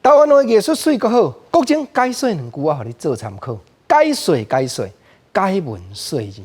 台湾的艺术水阁好，国情解说两句啊，互你做参考。解说，解文说字。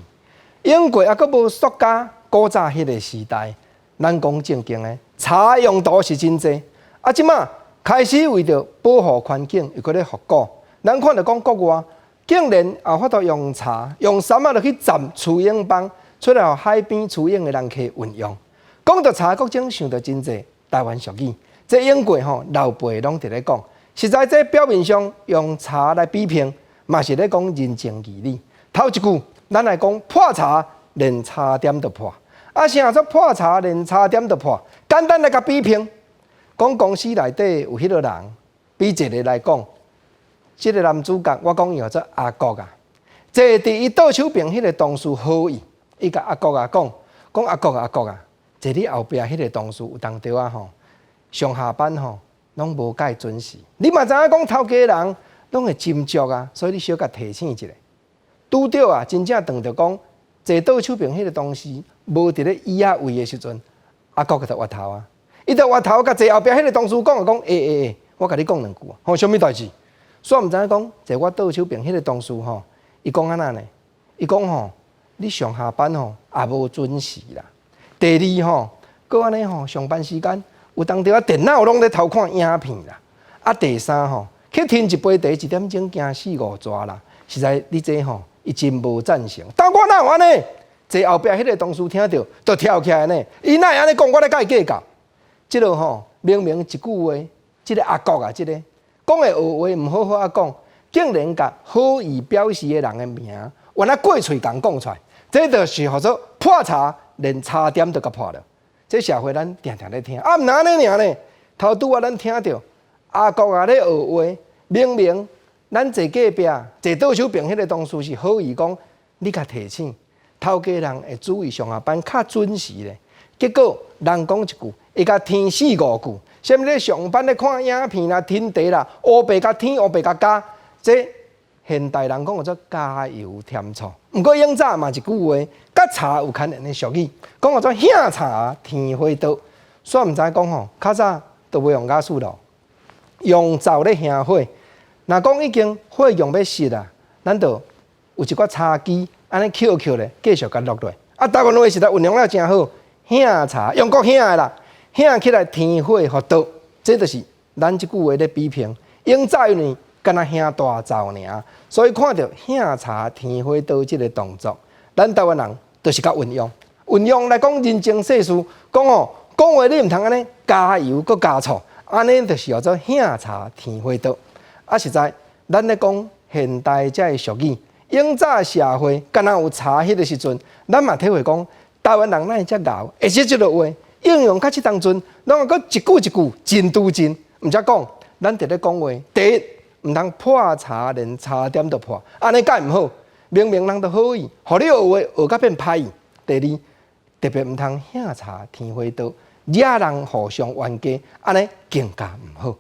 英国也阁无塑胶，古早迄个时代，咱讲正经的茶用途是真济。啊，即马开始为着保护环境，又搁咧复古。咱看到讲国外竟然也发度用茶、用杉啊，落去浸雏鹰帮，出来互海边雏鹰的人客运用。讲到茶，国情想到真济台湾俗语。这英国老辈拢伫咧讲，实在这表面上用茶来比拼，嘛是咧讲人情义理。头一句，咱来讲破茶，连茶点都破。啊，啥做破茶，连茶点都破？简单来甲比拼，讲公司内底有迄个人，比一个来讲，即个男主角，我讲伊叫做阿国啊。坐伫伊倒手边迄个同事好意，伊甲阿国啊讲阿国啊，坐你后壁迄个同事有当着啊上下班拢无介准时。你嘛知影讲头家人拢会斟酌啊，所以你小甲提醒一下。拄着啊，真正当着讲坐倒手边迄个同事无伫咧椅仔位的时阵，阿国就挖头啊。伊就挖头，甲坐后壁迄个同事讲我甲你讲两句什么代志？所以毋知影讲坐我倒手边迄个同事伊讲安那呢？伊讲你上下班也无准时啦。第二搁安尼上班时间。有当着电脑拢咧偷看影片啦，啊第三去添一杯茶1点钟惊4-5逝啦，实在你这伊真无赞成。但我哪有安尼？坐后壁迄个同事听到，就跳起来呢。伊哪会安尼讲？我咧甲伊计较。即落明明一句话，即个阿国啊，即个讲的话毋好好啊讲，竟然甲好意表示的人的名，原来过喙共讲出来，这就是叫做破茶，连茶点都甲破了。这社会咱常常咧听，啊，毋那安尼尔呢？头拄啊，咱听到阿国啊咧学话，明明咱坐隔壁、坐倒手边迄个同事是好意讲，你甲提醒，头家人会注意上下班较准时咧。结果人讲一句，会甲添4-5句，啥物咧上班咧看影片啦、听茶啦，乌白甲添乌白甲加，这现代人讲叫做加油添醋。毋过永早嘛一句话，甲茶有牵连的俗语，讲叫做响茶天花刀。所以毋知讲较早都袂用雅士炉，用灶咧香火。若讲已经火用要熄啦，咱就有一寡茶几，安尼扣咧，继续甲落落。啊，台湾话实在运用了真好，响茶用国响的啦，响起来天火互刀，这就是咱即句话咧比拼。永早因为敢若响大灶尔，所以看到响茶天花刀即个动作，咱台湾人就是甲运用来讲人情世事，讲讲话你毋通安尼加油搁加醋，安尼就是叫做响茶天花刀。啊，实在咱咧讲现代遮个俗语，永早社会敢若有茶迄个时阵，咱嘛体会讲台湾人哪会遮熬，而且即个话应用到即当阵，拢个一句一句真拄真。毋则讲，咱伫咧讲话，第一毋通破茶，连茶点都破，安尼敢毋好。明明人都好意，互你学话学甲变歹意。第二，特别毋通响茶天花刀，惹人互相冤家，安尼更加毋好。